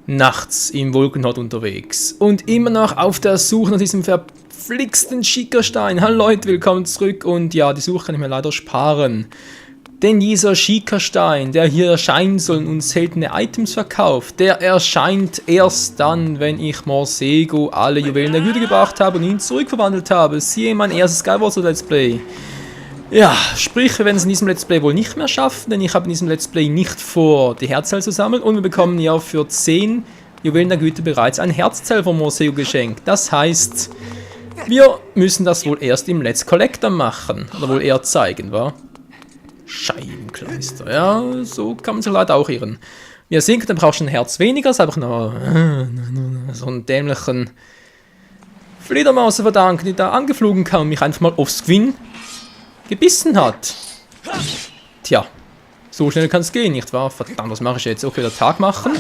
nachts im Wolkenhort unterwegs und immer noch auf der Suche nach diesem verflixten Schickerstein. Hallo Leute, willkommen zurück und ja, die Suche kann ich mir leider sparen. Denn dieser Schickerstein, der hier erscheinen soll und uns seltene Items verkauft, der erscheint erst dann, wenn ich Morsego alle Juwelen der Güte gebracht habe und ihn zurückverwandelt habe. Siehe mein erstes Skyward Sword Let's Play. Ja, sprich, wir werden es in diesem Let's Play wohl nicht mehr schaffen, denn ich habe in diesem Let's Play nicht vor, die Herzzelle zu sammeln und wir bekommen ja für 10 Juwelen der Güte bereits ein Herzzell von Morsego geschenkt. Das heißt, wir müssen das wohl erst im Let's Collector machen, oder wohl eher zeigen, wa? Scheibenkleister, ja, so kann man sich leider auch irren. Wie ihr seht, dann brauchst du ein Herz weniger, ist einfach noch so einen dämlichen Fledermaus zu verdanken, die da angeflogen kam und mich einfach mal aufs Gewinn gebissen hat. Tja, so schnell kann es gehen, nicht wahr? Verdammt, was mache ich jetzt? Okay, wieder Tag machen.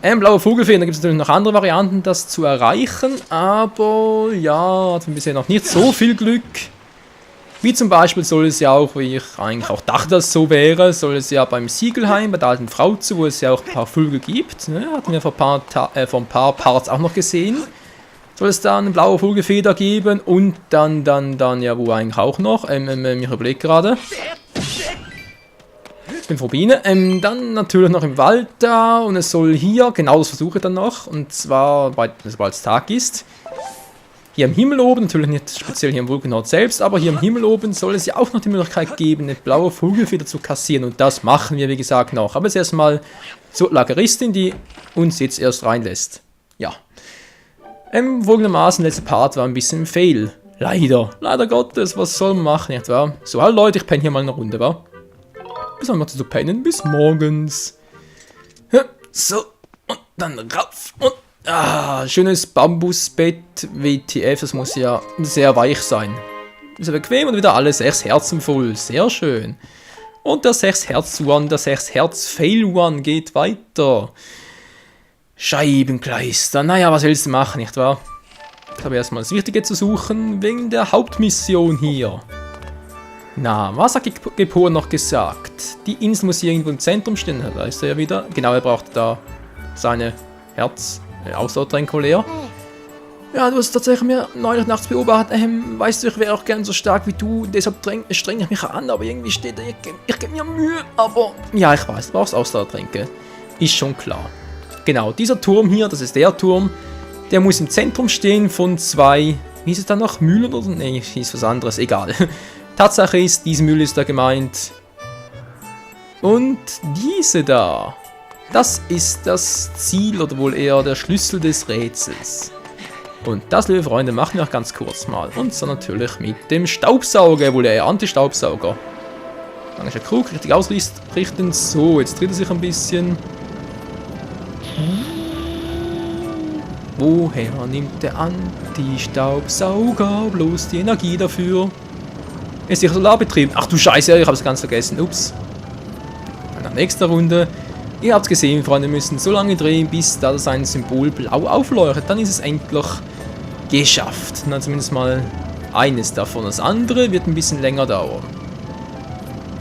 Blaue Vogelfeen, da gibt es natürlich noch andere Varianten, das zu erreichen, aber ja, hat bisher noch nicht so viel Glück. Wie zum Beispiel soll es ja auch, wie ich eigentlich auch dachte, dass es so wäre, soll es ja beim Siegelheim, bei der alten Frau zu, wo es ja auch ein paar Vögel gibt, ne? Hatten wir vor ein paar Parts auch noch gesehen. Soll es da eine blaue Vogelfeder geben und dann, ja, wo eigentlich auch noch, ich überlege gerade. Ich bin Biene. Dann natürlich noch im Wald da und es soll hier, genau das versuche ich dann noch, und zwar, sobald es Tag ist. Hier am Himmel oben, natürlich nicht speziell hier im Wolkenhort selbst, aber hier am Himmel oben soll es ja auch noch die Möglichkeit geben, eine blaue Vogelfeder zu kassieren und das machen wir, wie gesagt, noch. Aber jetzt erstmal zur Lageristin, die uns jetzt erst reinlässt. Ja. Folgendermaßen, letzter Part war ein bisschen ein Fail. Leider Gottes, was soll man machen, nicht wahr? So, hallo Leute, ich penne hier mal eine Runde, wa? Bis wann macht ihr so pennen? Bis morgens. So, und dann rauf und schönes Bambusbett, WTF, das muss ja sehr weich sein. Ist ja bequem und wieder alle 6 Herzen voll, sehr schön. Und der 6 Herz One, der 6 Herz Fail One geht weiter. Scheibenkleister, naja, was willst du machen, nicht wahr? Ich habe erstmal das Wichtige zu suchen, wegen der Hauptmission hier. Na, was hat Gepor noch gesagt? Die Insel muss hier irgendwo im Zentrum stehen, da ist er ja wieder. Genau, er braucht da seine Ausdauertränke leer. Ja, du hast tatsächlich mir neulich nachts beobachtet. Weißt du, ich wäre auch gern so stark wie du, deshalb streng ich mich an, aber irgendwie steht da, ich gebe mir Mühe, aber... Ja, ich weiß, du brauchst Ausdauertränke. Ist schon klar. Genau, dieser Turm hier, das ist der Turm, der muss im Zentrum stehen von 2... Wie ist es dann noch? Mühlen oder? Nee, ist was anderes, egal. Tatsache ist, diese Mühle ist da gemeint. Und diese da. Das ist das Ziel oder wohl eher der Schlüssel des Rätsels. Und das, liebe Freunde, machen wir auch ganz kurz mal. Und so natürlich mit dem Staubsauger, wohl eher Anti-Staubsauger. Dann ist der Krug richtig ausrichten. So, jetzt dreht er sich ein bisschen. Woher nimmt der Anti-Staubsauger bloß die Energie dafür? Ist sicher Solarbetrieb. Ach du Scheiße, ich habe es ganz vergessen. Ups. Dann nächste Runde. Ihr habt es gesehen, Freunde, müssen so lange drehen, bis da sein Symbol blau aufleuchtet. Dann ist es endlich geschafft. Na, zumindest mal eines davon. Das andere wird ein bisschen länger dauern.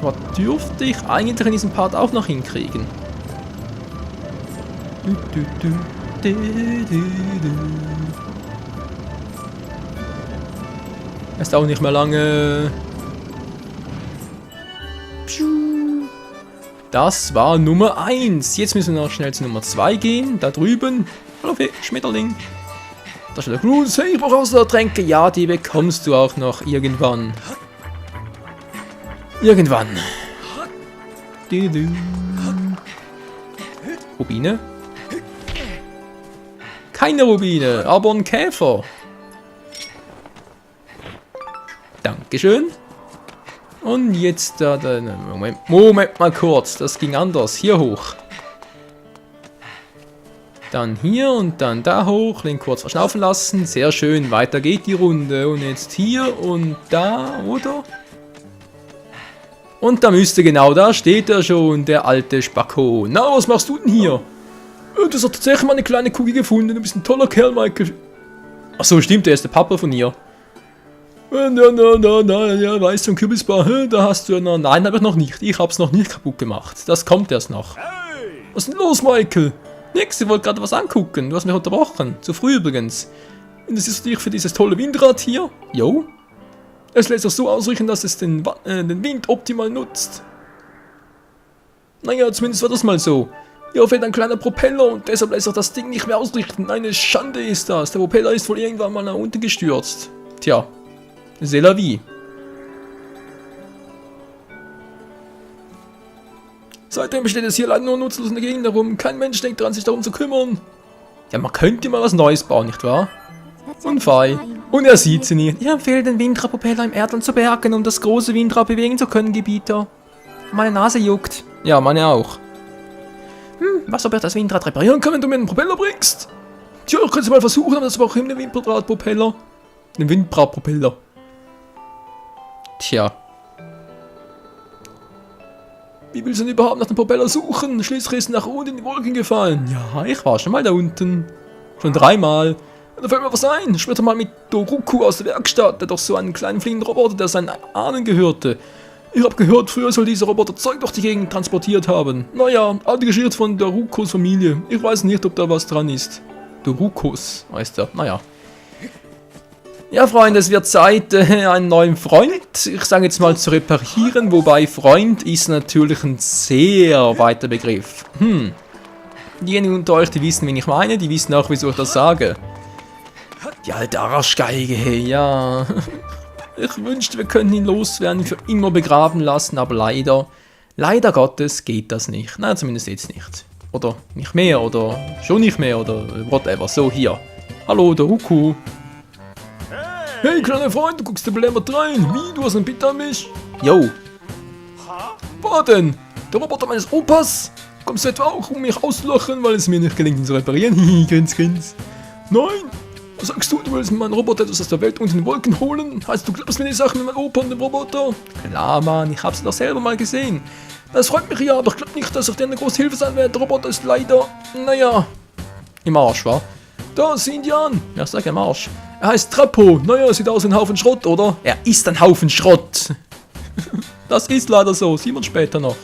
Aber dürfte ich eigentlich in diesem Part auch noch hinkriegen. Es dauert nicht mehr lange. Das war Nummer 1. Jetzt müssen wir noch schnell zu Nummer 2 gehen. Da drüben. Hallo Schmetterling. Da steht der Grus. Hey, ich brauche Ausdauertränke. Ja, die bekommst du auch noch irgendwann. Rubine? Keine Rubine, aber ein Käfer. Dankeschön. Und jetzt da, Moment mal kurz, das ging anders. Hier hoch. Dann hier und dann da hoch, den kurz verschnaufen lassen. Sehr schön, weiter geht die Runde. Und jetzt hier und da, oder? Und da da steht er schon, der alte Spacko. Na, was machst du denn hier? Du hast tatsächlich mal eine kleine Kugel gefunden, du bist ein toller Kerl, Michael. Achso, stimmt, der ist der Papa von ihr. Ja, weißt du, ein Kürbisbar, da hast du ja noch... Nein, habe ich noch nicht. Ich habe es noch nicht kaputt gemacht. Das kommt erst noch. Was ist denn los, Michael? Nix, ich wollte gerade was angucken. Du hast mich unterbrochen. Zu früh übrigens. Interessierst du dich für dieses tolle Windrad hier? Jo. Es lässt sich so ausrichten, dass es den Wind optimal nutzt. Naja, zumindest war das mal so. Hier fehlt ein kleiner Propeller und deshalb lässt sich das Ding nicht mehr ausrichten. Eine Schande ist das. Der Propeller ist wohl irgendwann mal nach unten gestürzt. Tja, c'est la vie. Seitdem steht es hier leider nur nutzlos in der Gegend herum. Kein Mensch denkt daran, sich darum zu kümmern. Ja, man könnte mal was Neues bauen, nicht wahr? Und Fei. Und er sieht sie nicht. Ich empfehle den Windradpropeller im Erdland zu bergen, um das große Windrad bewegen zu können, Gebieter. Meine Nase juckt. Ja, meine auch. Was, ob ich das Windrad reparieren kann, wenn du mir einen Propeller bringst? Tja, ich könnte es mal versuchen, aber das braucht immer den Windradpropeller. Den Windradpropeller. Tja. Wie willst du denn überhaupt nach dem Propeller suchen? Schließlich ist nach unten in die Wolken gefallen. Ja, ich war schon mal da unten. Schon 3-mal. Da fällt mir was ein. Sprich doch mal mit Doruku aus der Werkstatt. Der hat doch so einen kleinen fliegenden Roboter, der seinen Ahnen gehörte. Ich hab gehört, früher soll dieser Roboter Zeug durch die Gegend transportiert haben. Naja, alte Geschichte von Dorukos Familie. Ich weiß nicht, ob da was dran ist. Dorukos heißt er. Naja. Ja, Freunde, es wird Zeit, einen neuen Freund, ich sage jetzt mal, zu reparieren, wobei Freund ist natürlich ein sehr weiter Begriff. Diejenigen unter euch, die wissen, wen ich meine, die wissen auch, wieso ich das sage. Die alte Arschgeige, ja. Ich wünschte, wir könnten ihn loswerden, für immer begraben lassen, aber leider Gottes geht das nicht. Nein, zumindest jetzt nicht. Oder nicht mehr, oder schon nicht mehr, oder whatever. So, hier. Hallo, Doruku. Hey, kleiner Freund, du guckst dir belämmert rein. Wie, du hast einen Bitte an mich? Yo. Was denn? Der Roboter meines Opas? Kommst du etwa auch, um mich auszulachen, weil es mir nicht gelingt, ihn zu reparieren? Hihi, grins. Nein. Was sagst du? Du willst mit meinem Roboter etwas aus der Welt und in den Wolken holen? Heißt, du glaubst mir die Sachen mit meinem Opa und dem Roboter? Klar, Mann, ich hab's doch selber mal gesehen. Das freut mich ja, aber ich glaube nicht, dass ich dir eine große Hilfe sein werde. Der Roboter ist leider, naja, im Arsch, wa? Da, sieh ihn dir an. Ja, sag im Arsch. Er heißt Trappo. Naja, sieht aus wie ein Haufen Schrott, oder? Er ist ein Haufen Schrott. Das ist leider so, sieht man später noch.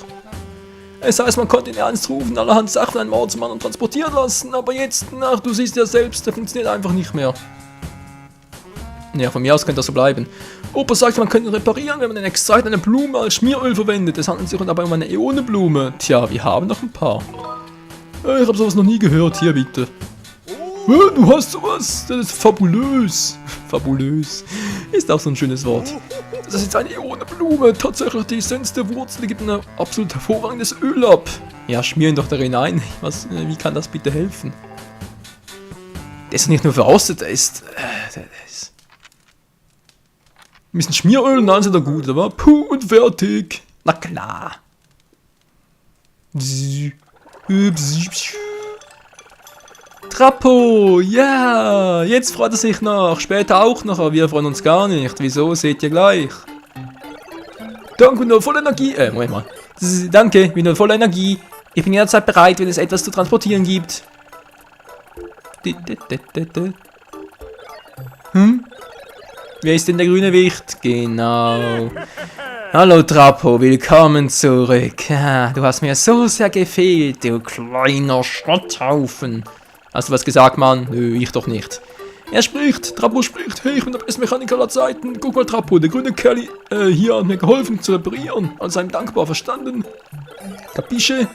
Es heißt, man konnte ihn ernst rufen, allerhand Sachen an Ort zum anderen transportieren lassen, aber jetzt, ach, du siehst ja selbst, der funktioniert einfach nicht mehr. Ja, von mir aus könnte das so bleiben. Opa sagt, man könnte ihn reparieren, wenn man in Exzeit eine Blume als Schmieröl verwendet. Es handelt sich dabei um eine Äonenblume. Tja, wir haben noch ein paar. Ich habe sowas noch nie gehört, hier bitte. Du hast sowas? Das ist fabulös. Fabulös. Ist auch so ein schönes Wort. Das ist jetzt eine Äonenblume. Tatsächlich, die Essenz der Wurzel gibt ein absolut hervorragendes Öl ab. Ja, schmier ihn doch darin ein. Wie kann das bitte helfen? Der ist nicht nur verrostet, der ist... Ein bisschen Schmieröl und dann sind er gut, aber puh und fertig. Na klar. Trappo, ja, jetzt freut er sich noch, später auch noch, aber wir freuen uns gar nicht. Wieso, seht ihr gleich. Danke, nur voller Energie, Moment mal. Danke, bin nur voller Energie. Ich bin jederzeit bereit, wenn es etwas zu transportieren gibt. Wer ist denn der grüne Wicht? Genau. Hallo Trappo, willkommen zurück. Du hast mir so sehr gefehlt, du kleiner Schrotthaufen. Hast du was gesagt, Mann? Nö, ich doch nicht. Er spricht, Trappo spricht. Hey, ich bin der beste Mechaniker aller Zeiten. Guck mal, Trappo, der grüne Kerl hier hat mir geholfen zu reparieren. Also einem dankbar, verstanden? Kapische?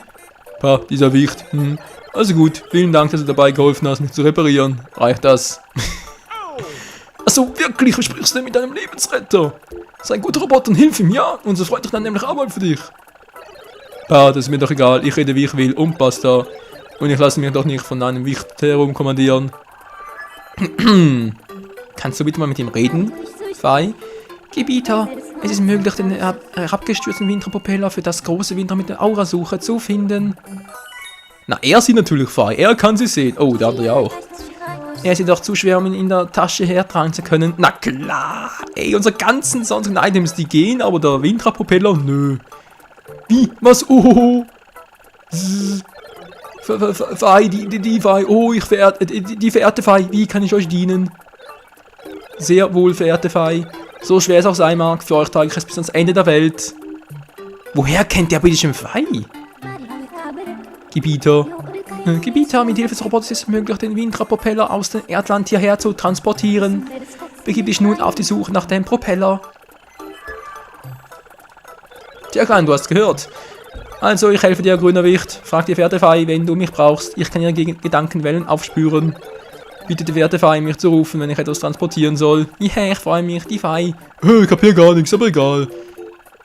Pa, dieser Wicht. Also gut, vielen Dank, dass du dabei geholfen hast, mich zu reparieren. Reicht das? Achso, wirklich, wie sprichst du denn mit deinem Lebensretter? Sei ein guter Roboter und hilf ihm, ja? Unser Freund dann nämlich Arbeit für dich. Pa, das ist mir doch egal, ich rede wie ich will und basta. Und ich lasse mich doch nicht von einem Wicht herumkommandieren. Kannst du bitte mal mit ihm reden, Fei? Gebieter, es ist möglich, den herabgestürzten Windradpropeller für das große Windrad mit der Aurasuche zu finden. Na, er sieht natürlich Fei, er kann sie sehen. Oh, der andere ja auch. Er ist jedoch zu schwer, um ihn in der Tasche hertragen zu können. Na klar, ey, unsere ganzen sonstigen Items, die gehen, aber der Windradpropeller, nö. Wie? Was? Oh. Fei, die Fei, oh, die verehrte Fei, wie kann ich euch dienen? Sehr wohl, verehrte Fei. So schwer es auch sein mag, für euch trage ich es bis ans Ende der Welt. Woher kennt der bitte schon Fei? Gebieter. Gebieter, mit Hilfe des Roboters ist es möglich, den Windra-Propeller aus dem Erdland hierher zu transportieren. Begib dich nun auf die Suche nach dem Propeller. Tja, Klein, du hast gehört. Also, ich helfe dir, grüner Wicht. Frag die Pferdefei, wenn du mich brauchst. Ich kann ihre Gedankenwellen aufspüren. Bitte die Pferdefei, mich zu rufen, wenn ich etwas transportieren soll. Ja, ich freue mich, die Fei. Ich kapier gar nichts, aber egal.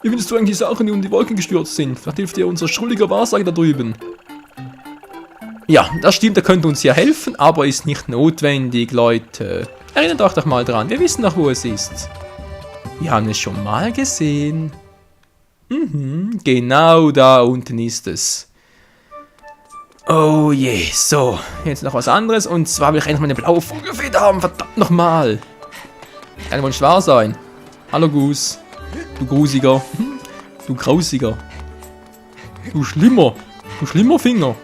Wie findest du eigentlich die Sachen, die um die Wolken gestürzt sind? Vielleicht hilft dir unser schrulliger Wahrsager da drüben. Ja, das stimmt, er könnte uns ja helfen, aber ist nicht notwendig, Leute. Erinnert euch doch mal dran, wir wissen doch, wo es ist. Wir haben es schon mal gesehen. Genau da unten ist es. Oh je, so, jetzt noch was anderes und zwar will ich endlich meine blaue Vogelfeder haben, verdammt nochmal. Kann wohl nicht wahr sein. Hallo Gus, du Grusiger, du Grausiger, du Schlimmer Finger.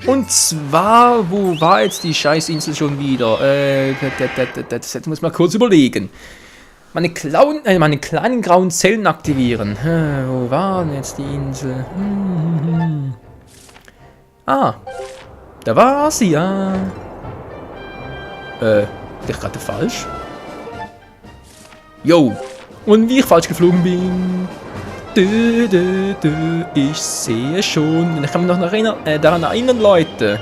Und zwar, wo war jetzt die Scheißinsel schon wieder? Das muss man kurz überlegen. Meine kleinen grauen Zellen aktivieren. Wo war denn jetzt die Insel? Ah, da war sie, ja. Bin ich gerade falsch? Jo, und wie ich falsch geflogen bin. Ich sehe schon. Ich kann mich noch daran erinnern, Leute.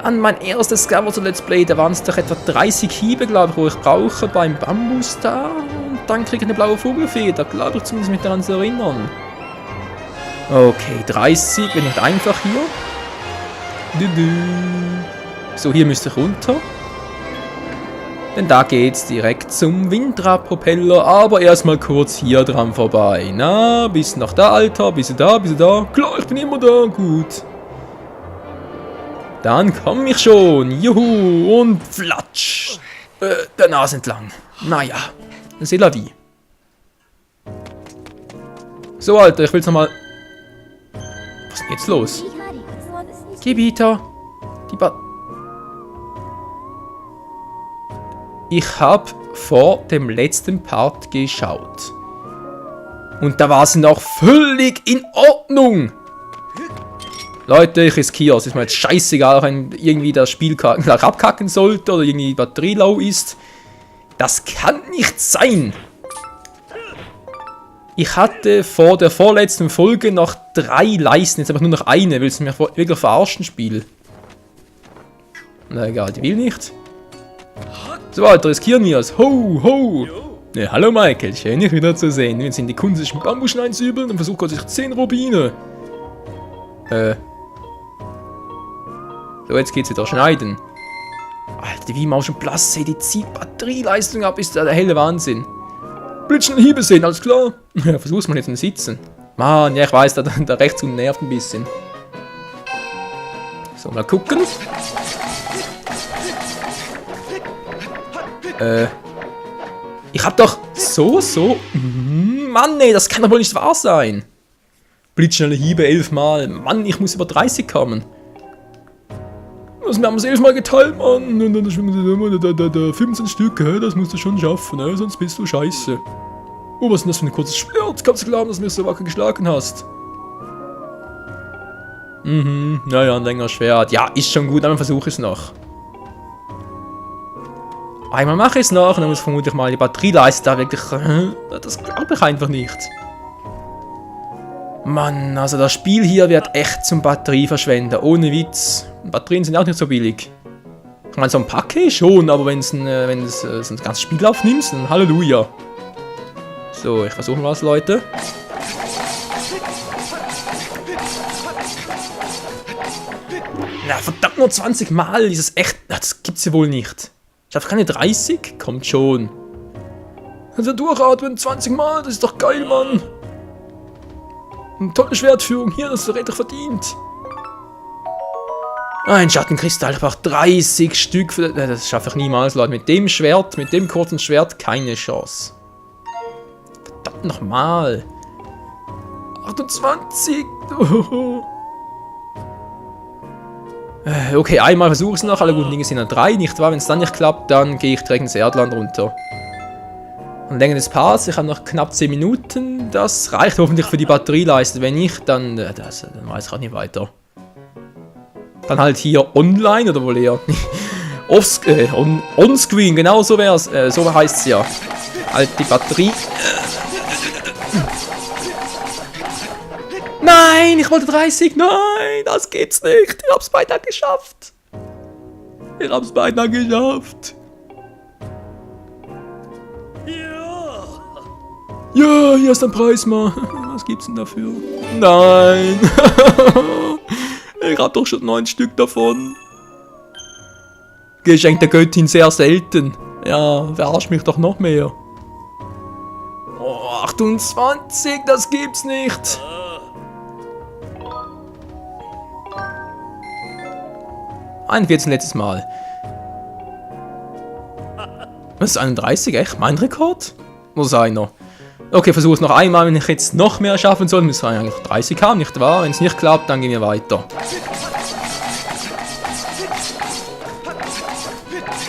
An mein erstes Skyward Let's Play, da waren es doch etwa 30 Hiebe, glaube ich, wo ich brauche beim Bambus da. Und dann kriege ich eine blaue Vogelfeder, glaube ich, zumindest mich daran zu erinnern. Okay, 30, wenn nicht einfach hier. So, hier müsste ich runter. Denn da geht's direkt zum Windra-Propeller, aber erstmal kurz hier dran vorbei. Na, bist du noch da, Alter? Bist du da? Bist du da? Klar, ich bin immer da. Gut. Dann komm ich schon. Juhu. Und flatsch. Der Nase entlang. Naja. C'est la vie. So, Alter, ich will's nochmal... Was ist denn jetzt los? Gebieter. Ich habe vor dem letzten Part geschaut. Und da war es noch völlig in Ordnung. Leute, ich riskiere es. Ist mir jetzt scheißegal, wenn irgendwie das Spiel gleich abkacken sollte oder irgendwie die Batterie low ist. Das kann nicht sein. Ich hatte vor der vorletzten Folge noch 3 Leisten. Jetzt einfach nur noch eine. Willst du mich wirklich verarschen, Spiel? Na egal, die will nicht. So, Alter, riskieren wir es. Ho, ho. Ja, hallo Michael, schön dich wieder zu sehen. Wir sind die Kunst, sich mit Bambusschneiden zu üben und versuchen gerade sich 10 Rubine. So, jetzt geht's wieder schneiden. Alter, wie Maus und Plasse, die zieht Batterieleistung ab, ist der helle Wahnsinn. Blitzschnell Hiebe sehen, alles klar? Ja, versuch's mal jetzt zu sitzen. Mann, ja, ich weiß, da rechts unten nervt ein bisschen. So, mal gucken. Ich hab doch so. Mann, ey, das kann doch wohl nicht wahr sein. Blitzschnelle Hiebe 11 Mal. Mann, ich muss über 30 kommen. Wir haben es 11 Mal geteilt, Mann. Und dann schwimmen da 15 Stück, das musst du schon schaffen, sonst bist du scheiße. Oh, was ist denn das für ein kurzes Schwert? Kannst du glauben, dass du mich so wacker geschlagen hast? Naja, ein längeres Schwert. Ja, ist schon gut, aber versuche es noch. Einmal mache ich es noch und dann muss vermutlich mal die Batterieleiste da wirklich... Das glaube ich einfach nicht. Mann, also das Spiel hier wird echt zum Batterieverschwenden, ohne Witz. Batterien sind auch nicht so billig. Ich meine, so ein Paket schon, aber wenn du ein ganzes Spiel aufnimmst, dann Halleluja. So, ich versuche mal was, Leute. Na, verdammt, nur 20 Mal, dieses echt... Das gibt's ja wohl nicht. Ich habe keine 30? Kommt schon. Also durchatmen 20 Mal, das ist doch geil, Mann. Eine tolle Schwertführung hier, das ist doch richtig verdient. Ein Schattenkristall, ich brauche 30 Stück. Das schaffe ich niemals, Leute. Mit dem Schwert, mit dem kurzen Schwert, keine Chance. Verdammt nochmal. 28. Okay, einmal versuche ich es noch. Alle guten Dinge sind an 3, nicht wahr? Wenn es dann nicht klappt, dann gehe ich direkt ins Erdland runter. Und Länge des Parts, ich habe noch knapp 10 Minuten. Das reicht hoffentlich für die Batterieleiste. Wenn nicht, dann weiß ich auch nicht weiter. Dann halt hier online oder wohl eher on-screen, genau so wär's. So heißt es ja. Halt die Batterie. Nein, ich wollte 30. Nein, das gibt's nicht. Ich hab's beinahe geschafft. Ich hab's beinahe geschafft. Ja, hier ist ein Preis mal. Was gibt's denn dafür? Nein. Ich hab doch schon 9 Stück davon. Geschenk der Göttin sehr selten. Ja, verarscht mich doch noch mehr. Oh, 28, das gibt's nicht. Ein 14 letztes Mal. Was ist 31? Echt? Mein Rekord? Wo ist einer? Okay, versuche es noch einmal, wenn ich jetzt noch mehr schaffen soll. Müssen wir eigentlich 30 haben, nicht wahr? Wenn es nicht klappt, dann gehen wir weiter.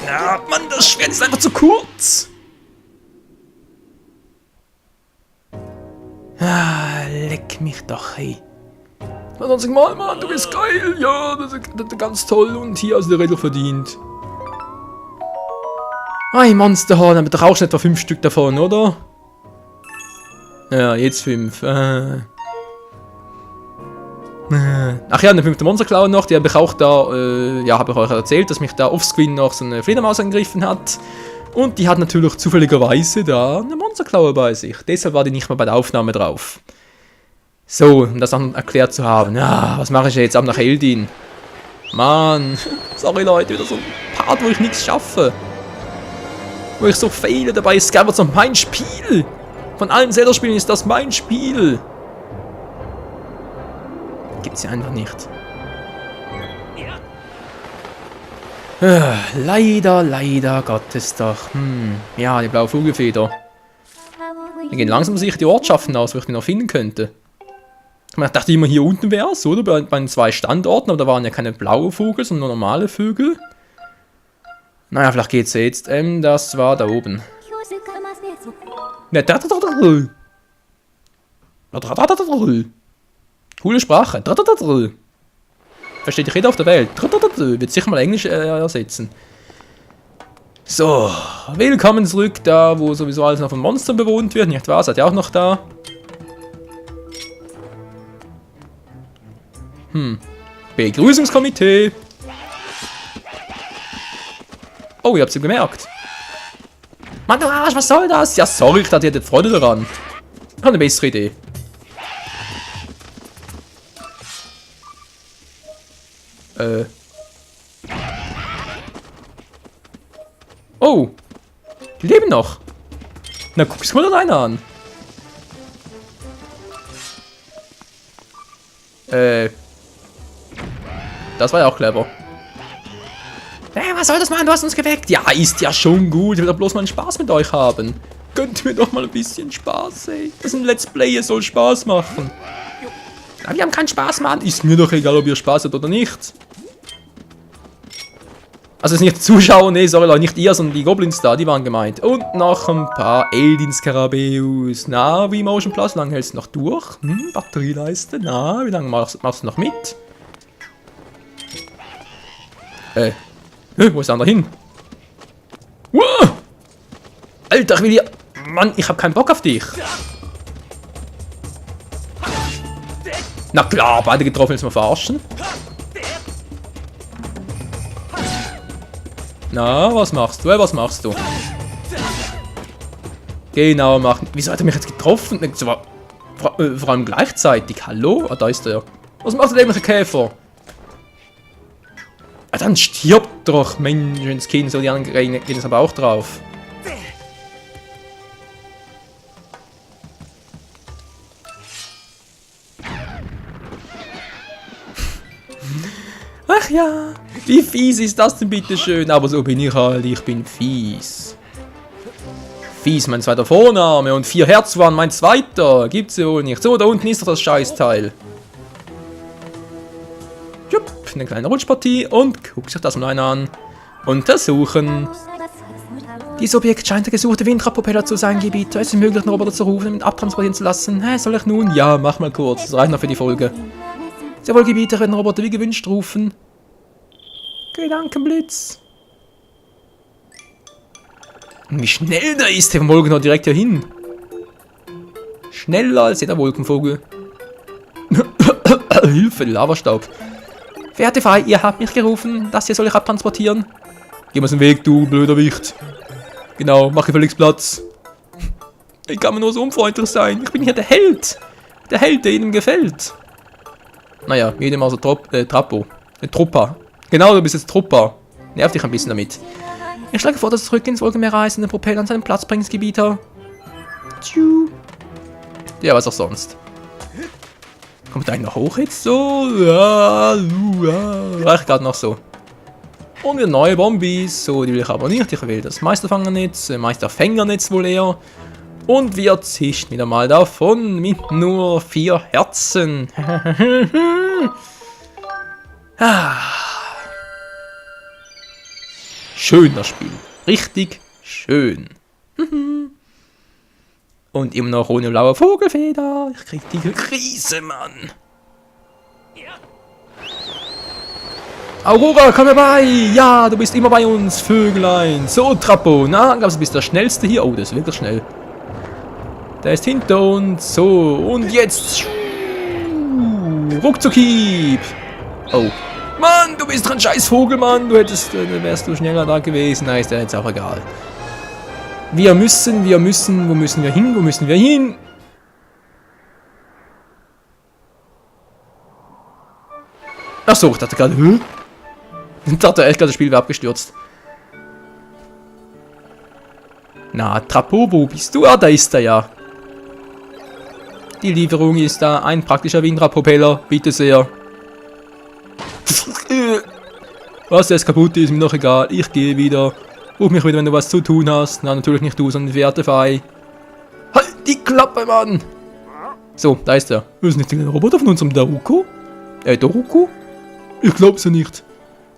Ja, Mann, das Schwert ist einfach zu kurz. Ah, leck mich doch, hey. 20 Mal, Mann, du bist geil. Ja, das ist ganz toll. Und hier hast du Rädel verdient. Ein Monsterhorn, aber doch auch schon etwa 5 Stück davon, oder? Ja, jetzt 5. Ach ja, der 5. Monsterklaue noch, die habe ich auch da, ja, habe ich euch erzählt, dass mich da offscreen noch so eine Fledermaus angegriffen hat. Und die hat natürlich zufälligerweise da eine Monsterklaue bei sich. Deshalb war die nicht mehr bei der Aufnahme drauf. So, um das dann erklärt zu haben. Ja, was mache ich jetzt? Ab nach Eldin. Mann, sorry Leute, wieder so ein Part, wo ich nichts schaffe. Wo ich so fehle, dabei ist Skyward Sword mein Spiel. Von allen Zelda-Spielen ist das mein Spiel. Gibt's ja einfach nicht. Leider Gottes doch. Ja, die blaue Vogelfeder. Wir gehen langsam sicher die Ortschaften aus, wo ich die noch finden könnte. Ich dachte immer, hier unten wäre es, oder? Bei den 2 Standorten, aber da waren ja keine blaue Vögel, sondern nur normale Vögel. Naja, vielleicht geht's ja jetzt. Das war da oben. Coole Sprache. Versteht jeder auf der Welt. Wird sicher mal Englisch ersetzen. So, willkommen zurück, da wo sowieso alles noch von Monstern bewohnt wird. Nicht wahr? Seid ihr auch noch da? Begrüßungskomitee. Oh, ihr habt es gemerkt. Mann, du Arsch, was soll das? Ja, sorry, ich dachte, ihr hättet Freude daran. Ich habe eine bessere Idee. Oh. Die leben noch. Na, guck es mal da einer an. Das war ja auch clever. Hey, was soll das, Mann? Du hast uns geweckt. Ja, ist ja schon gut. Ich will doch bloß mal einen Spaß mit euch haben. Gönnt mir doch mal ein bisschen Spaß, ey. Das ist ein Let's Play, es soll Spaß machen. Ja, wir haben keinen Spaß, Mann. Ist mir doch egal, ob ihr Spaß habt oder nicht. Also, es ist nicht Zuschauer, nee, sorry Leute, nicht ihr, sondern die Goblins da, die waren gemeint. Und noch ein paar Eldin-Skarabäus. Na, wie Motion Plus, lang hältst du noch durch? Batterieleiste, na, wie lange machst du noch mit? Wo ist der andere hin? Wow! Alter, ich will hier... Mann, ich hab keinen Bock auf dich. Na klar, beide getroffen, jetzt mal verarschen. Na, was machst du? Was machst du? Genau, machen. Wieso hat er mich jetzt getroffen? Vor allem gleichzeitig. Hallo? Ah, da ist er. Was macht der dämliche Käfer? Ah, dann stirbt doch, Mensch, ins Kind, so die anderen gehen es aber auch drauf. Ach ja, wie fies ist das denn bitte schön? Aber so bin ich halt, ich bin fies. Fies, mein zweiter Vorname und 4 Herz waren mein zweiter. Gibt's ja wohl nicht. So, da unten ist doch das Scheißteil. Jupp, eine kleine Rutschpartie und guck sich das mal einer an. Untersuchen. Dieses Objekt scheint der gesuchte Windradpropeller zu sein, Gebieter. Es ist möglich, einen Roboter zu rufen und abtransportieren zu lassen. Hä, soll ich nun? Ja, mach mal kurz. Das reicht noch für die Folge. Sehr wohl, Gebieter, einen Roboter wie gewünscht rufen. Gedankenblitz. Und wie schnell der ist, der vom Wolken direkt hier hin. Schneller als jeder Wolkenvogel. Hilfe, Lavastaub. Verehrte Fei, ihr habt mich gerufen, das hier soll ich abtransportieren. Geh mal aus dem Weg, du blöder Wicht. Genau, mach gefälligst Platz. Ich kann mir nur so unfreundlich sein. Ich bin hier der Held. Der Held, der jedem gefällt. Naja, jedem außer Trappo. Truppa. Genau, du bist jetzt Truppa. Nerv dich ein bisschen damit. Ich schlage vor, dass du zurück ins Wolkenmeer reist und den Propeller an seinen Platz bringst, Gebieter. Tschu. Ja, was auch sonst. Kommt einer noch hoch jetzt? So. Ja, reicht gerade noch so. Und wieder neue Bombis. So, die will ich aber nicht. Ich will das Meisterfangernetz. Meisterfängernetz wohl eher. Und wir zischen wieder mal davon mit nur 4 Herzen. Schön das Spiel. Richtig schön. Und immer noch ohne blaue Vogelfeder. Ich krieg die Krise, Mann. Aurora, komm herbei! Ja, du bist immer bei uns, Vögelein. So, Trappo. Na, glaubst du, bist der Schnellste hier? Oh, das ist wirklich schnell. Der ist hinter uns. So, und jetzt. Ruckzuckhieb. Oh. Mann, du bist ein scheiß Vogel, Mann. Du hättest, wärst du schneller da gewesen. Na, ist ja jetzt auch egal. Wir müssen. Wo müssen wir hin? Wo müssen wir hin? Achso, ich dachte gerade, hä? Ich dachte echt gerade, das Spiel wäre abgestürzt. Na, Trappo, wo bist du? Ah, da ist er ja. Die Lieferung ist da. Ein praktischer Windradpropeller. Bitte sehr. Was jetzt kaputt ist, mir noch egal. Ich gehe wieder. Ruf mich wieder, wenn du was zu tun hast. Na, natürlich nicht du, sondern die werte Fei. Halt die Klappe, Mann! So, da ist er. Ist nicht der Roboter von unserem Daruko? Daruko? Ich glaub's ja nicht.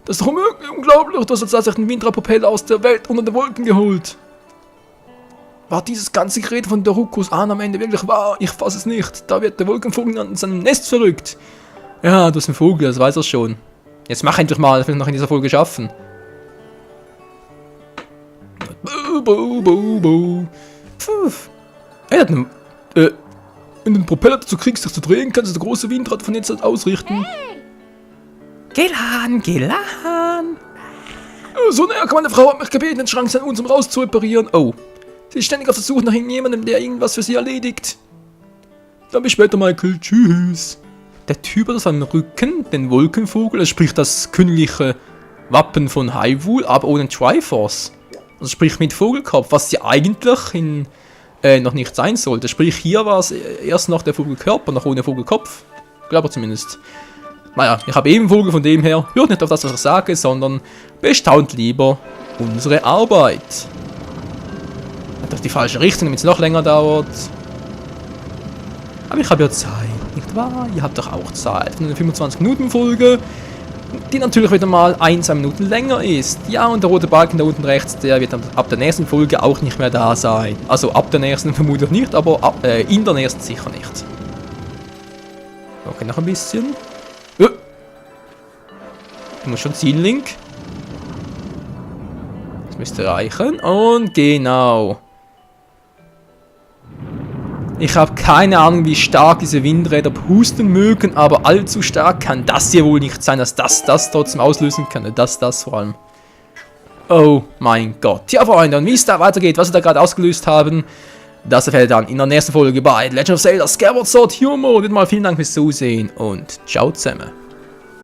Das ist doch unglaublich. Du hast uns tatsächlich einen Windradpropeller aus der Welt unter den Wolken geholt. War dieses ganze Gerät von Darukos Ahn am Ende wirklich wahr? Ich fass es nicht. Da wird der Wolkenvogel an seinem Nest verrückt. Ja, du bist ein Vogel, das weiß er schon. Jetzt mach endlich mal, das will ich noch in dieser Folge schaffen. Pfff. Ey, wenn du den Propeller dazu kriegst, dich zu drehen, kannst du das große Windrad von jetzt aus ausrichten. Gelan. So, naja, meine Frau hat mich gebeten, den Schrank an uns, um raus zu reparieren. Oh. Sie ist ständig auf der Suche nach jemandem, der irgendwas für sie erledigt. Dann bis später, Michael. Tschüss. Der Typ hat auf seinem Rücken den Wolkenvogel, er spricht das königliche Wappen von Hyrule, aber ohne Triforce. Also sprich mit Vogelkopf, was ja eigentlich noch nicht sein sollte. Sprich, hier war es erst noch der Vogelkörper, noch ohne Vogelkopf. Glaube ich zumindest. Naja, ich habe eben Vogel, von dem her, hört nicht auf das, was ich sage, sondern bestaunt lieber unsere Arbeit. Hat doch die falsche Richtung, damit es noch länger dauert. Aber ich habe ja Zeit, nicht wahr? Ihr habt doch auch Zeit. Eine 25-Minuten-Folge, die natürlich wieder mal 1 Minuten länger ist. Ja, und der rote Balken da unten rechts, der wird ab der nächsten Folge auch nicht mehr da sein. Also ab der nächsten vermutlich nicht, aber in der nächsten sicher nicht. Okay, noch ein bisschen. Ich muss schon ziehen, Link. Das müsste reichen. Und genau. Ich habe keine Ahnung, wie stark diese Windräder pusten mögen, aber allzu stark kann das hier wohl nicht sein, dass das trotzdem auslösen kann. Das vor allem. Oh mein Gott. Ja, Freunde, und wie es da weitergeht, was wir da gerade ausgelöst haben, das erfährt ihr dann in der nächsten Folge bei Legend of Zelda Skyward Sword Hero Mode. Und mal vielen Dank fürs Zusehen und ciao zusammen.